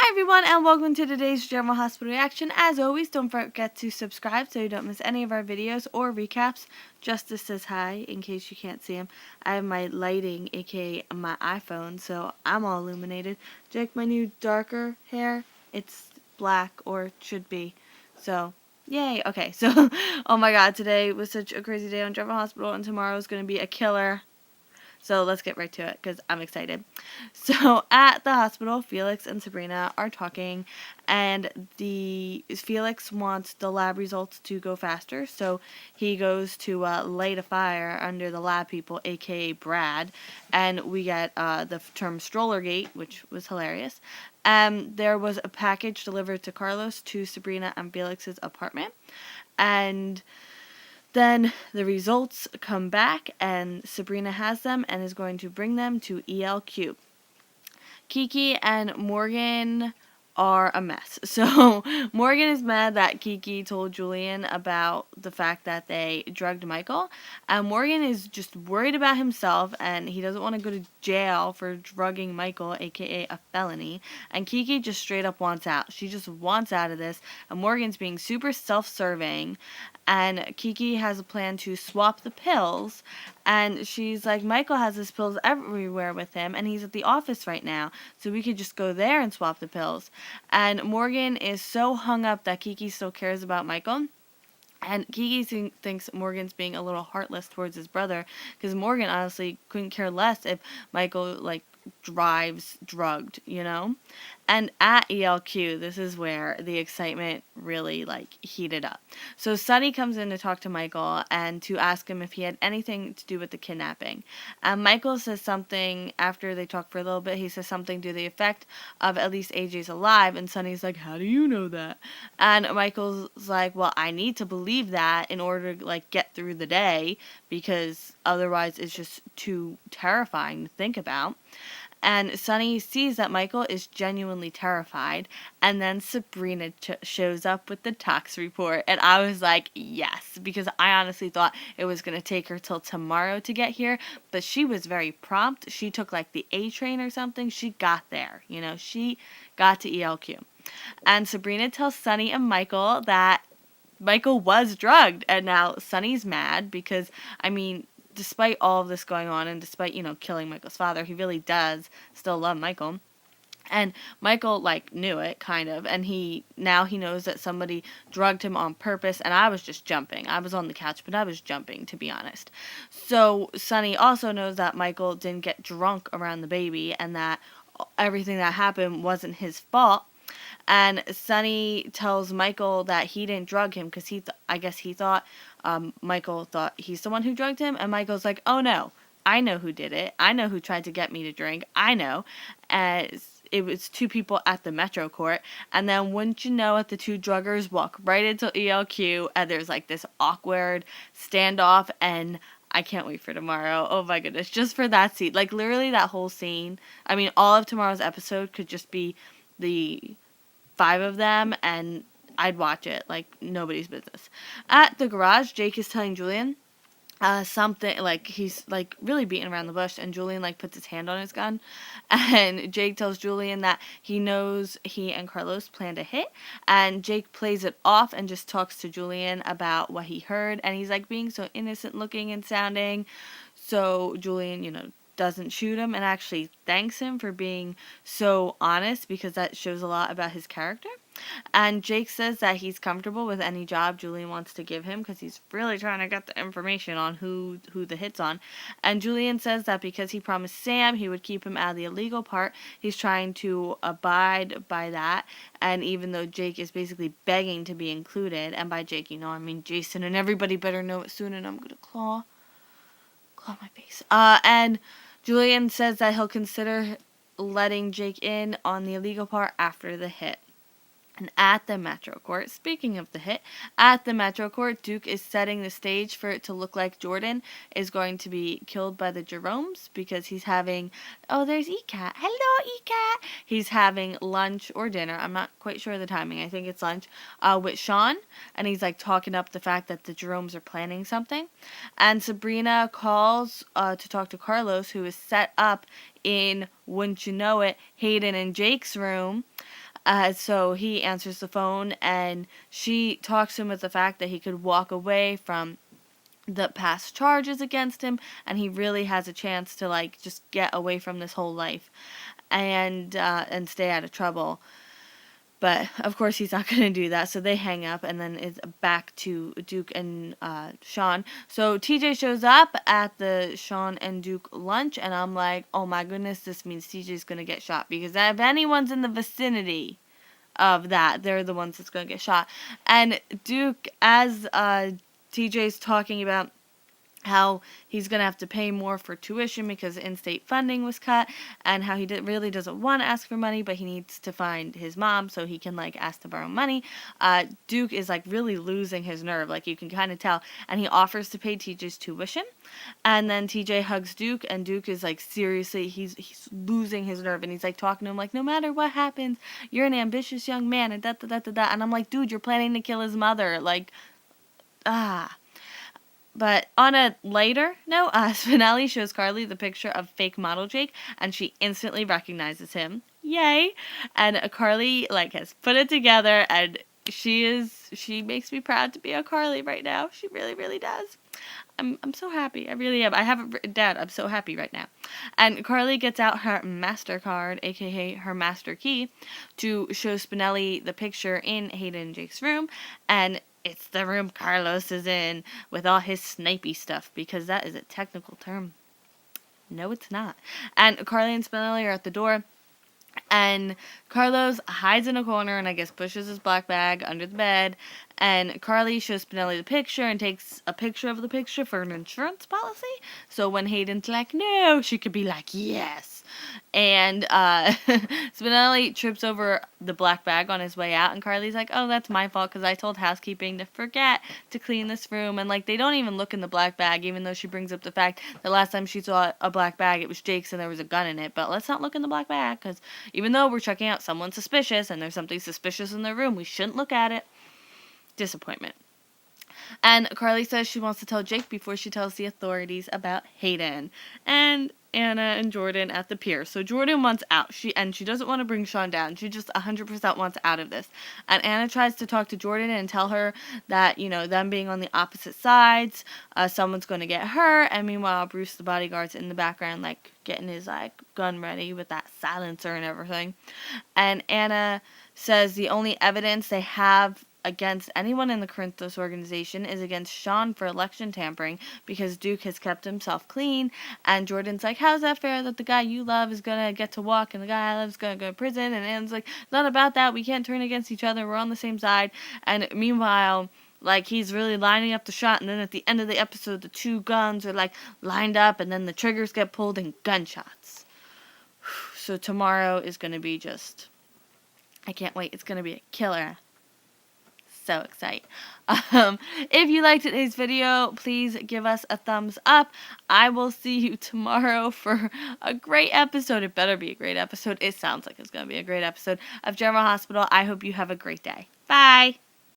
Hi everyone, and welcome to today's General Hospital reaction. As always, don't forget to subscribe so you don't miss any of our videos or recaps. Justice says hi, in case you can't see him. I have my lighting, aka my iPhone, so I'm all illuminated. Jake, my new darker hair, it's black, or should be. So, yay. Okay, so, oh my god, today was such a crazy day on General Hospital, and tomorrow is going to be a killer. So let's get right to it because I'm excited. So at the hospital, Felix and Sabrina are talking, and Felix wants the lab results to go faster, so he goes to light a fire under the lab people, aka Brad, and we get the term Strollergate, which was hilarious. There was a package delivered to Carlos to Sabrina and Felix's apartment, and then the results come back, and Sabrina has them and is going to bring them to ELQ. Kiki and Morgan are a mess. So Morgan is mad that Kiki told Julian about the fact that they drugged Michael. And Morgan is just worried about himself, and he doesn't want to go to jail for drugging Michael, aka a felony. And Kiki just straight up wants out. She just wants out of this. And Morgan's being super self-serving. And Kiki has a plan to swap the pills. And she's like, Michael has his pills everywhere with him, and he's at the office right now, so we could just go there and swap the pills. And Morgan is so hung up that Kiki still cares about Michael. And Kiki thinks Morgan's being a little heartless towards his brother, because Morgan honestly couldn't care less if Michael, drives drugged, you know? And at ELQ, this is where the excitement really, heated up. So Sonny comes in to talk to Michael and to ask him if he had anything to do with the kidnapping. And Michael says something, after they talk for a little bit, he says something to the effect of, at least AJ's alive, and Sonny's like, how do you know that? And Michael's like, well, I need to believe that in order to, get through the day, because otherwise it's just too terrifying to think about. And Sonny sees that Michael is genuinely terrified, and then Sabrina shows up with the tox report, and I was like, yes, because I honestly thought it was going to take her till tomorrow to get here, but she was very prompt. She took the A train or something. She got there, she got to ELQ. And Sabrina tells Sonny and Michael that Michael was drugged, and now Sonny's mad because, despite all of this going on, and despite, killing Michael's father, he really does still love Michael. And Michael, knew it, kind of, and now he knows that somebody drugged him on purpose, and I was just jumping. I was on the couch, but I was jumping, to be honest. So Sonny also knows that Michael didn't get drunk around the baby, and that everything that happened wasn't his fault. And Sonny tells Michael that he didn't drug him because I guess he thought Michael thought he's the one who drugged him. And Michael's like, oh no, I know who did it. I know who tried to get me to drink. I know. As it was two people at the Metro Court. And then wouldn't you know it, the two druggers walk right into ELQ, and there's this awkward standoff, and I can't wait for tomorrow. Oh my goodness. Just for that scene. Literally that whole scene. All of tomorrow's episode could just be the 5 of them, and I'd watch it like nobody's business. At the garage, Jake is telling Julian something, he's really beating around the bush, and Julian puts his hand on his gun, and Jake tells Julian that he knows he and Carlos planned a hit, and Jake plays it off and just talks to Julian about what he heard, and he's being so innocent looking and sounding. So Julian, doesn't shoot him and actually thanks him for being so honest, because that shows a lot about his character. And Jake says that he's comfortable with any job Julian wants to give him, because he's really trying to get the information on who the hit's on. And Julian says that because he promised Sam he would keep him out of the illegal part, he's trying to abide by that. And even though Jake is basically begging to be included, and by Jake, I mean Jason, and everybody better know it soon, and I'm gonna claw my face. And Julian says that he'll consider letting Jake in on the illegal part after the hit. And at the Metro Court, speaking of the hit, at the Metro Court, Duke is setting the stage for it to look like Jordan is going to be killed by the Jeromes, because he's having, oh, there's ECAT. Hello, ECAT. He's having lunch or dinner. I'm not quite sure of the timing. I think it's lunch, with Sean. And he's talking up the fact that the Jeromes are planning something. And Sabrina calls to talk to Carlos, who is set up in, wouldn't you know it, Hayden and Jake's room. So he answers the phone, and she talks to him with the fact that he could walk away from the past charges against him, and he really has a chance to like just get away from this whole life and stay out of trouble. But of course he's not going to do that, so they hang up, and then it's back to Duke and Sean. So TJ shows up at the Sean and Duke lunch, and I'm like, oh my goodness, this means TJ's going to get shot, because if anyone's in the vicinity of that, they're the ones that's going to get shot. And Duke, as TJ's talking about how he's going to have to pay more for tuition because in-state funding was cut, and how he really doesn't want to ask for money, but he needs to find his mom so he can, like, ask to borrow money. Duke is, like, really losing his nerve, like, you can kind of tell, and he offers to pay TJ's tuition, and then TJ hugs Duke, and Duke is, like, seriously, he's losing his nerve, and he's, like, talking to him, like, no matter what happens, you're an ambitious young man, and da-da-da-da-da, and I'm like, dude, you're planning to kill his mother, like, But on a lighter note, Spinelli shows Carly the picture of fake model Jake, and she instantly recognizes him. Yay! And Carly, like, has put it together, and she makes me proud to be a Carly right now. She really, really does. I'm so happy. I really am. I have it written down. I'm so happy right now. And Carly gets out her MasterCard, aka her master key, to show Spinelli the picture in Hayden and Jake's room, and it's the room Carlos is in with all his snipey stuff, because that is a technical term. No, it's not. And Carly and Spinelli are at the door, and Carlos hides in a corner and I guess pushes his black bag under the bed, and Carly shows Spinelli the picture and takes a picture of the picture for an insurance policy, so when Hayden's like, no, she could be like, yes. And Spinelli trips over the black bag on his way out, and Carly's like, oh, that's my fault because I told housekeeping to forget to clean this room. And, like, they don't even look in the black bag, even though she brings up the fact that last time she saw a black bag, it was Jake's and there was a gun in it. But let's not look in the black bag, because even though we're checking out someone suspicious and there's something suspicious in their room, we shouldn't look at it. Disappointment. And Carly says she wants to tell Jake before she tells the authorities about Hayden. And Anna and Jordan at the pier. So Jordan wants out. She doesn't want to bring Sean down. She just 100% wants out of this. And Anna tries to talk to Jordan and tell her that, you know, them being on the opposite sides, someone's going to get hurt. And meanwhile, Bruce, the bodyguard's in the background, like, getting his, like, gun ready with that silencer and everything. And Anna says the only evidence they have against anyone in the Corinthos organization is against Sean for election tampering, because Duke has kept himself clean. And Jordan's like, how's that fair that the guy you love is gonna get to walk and the guy I love is gonna go to prison? And Anne's like, it's not about that, we can't turn against each other, we're on the same side. And meanwhile, like, he's really lining up the shot, and then at the end of the episode, the two guns are, like, lined up, and then the triggers get pulled and gunshots. So tomorrow is gonna be just, I can't wait, it's gonna be a killer. So excited. If you liked today's video, please give us a thumbs up. I will see you tomorrow for a great episode. It better be a great episode. It sounds like it's going to be a great episode of General Hospital. I hope you have a great day. Bye.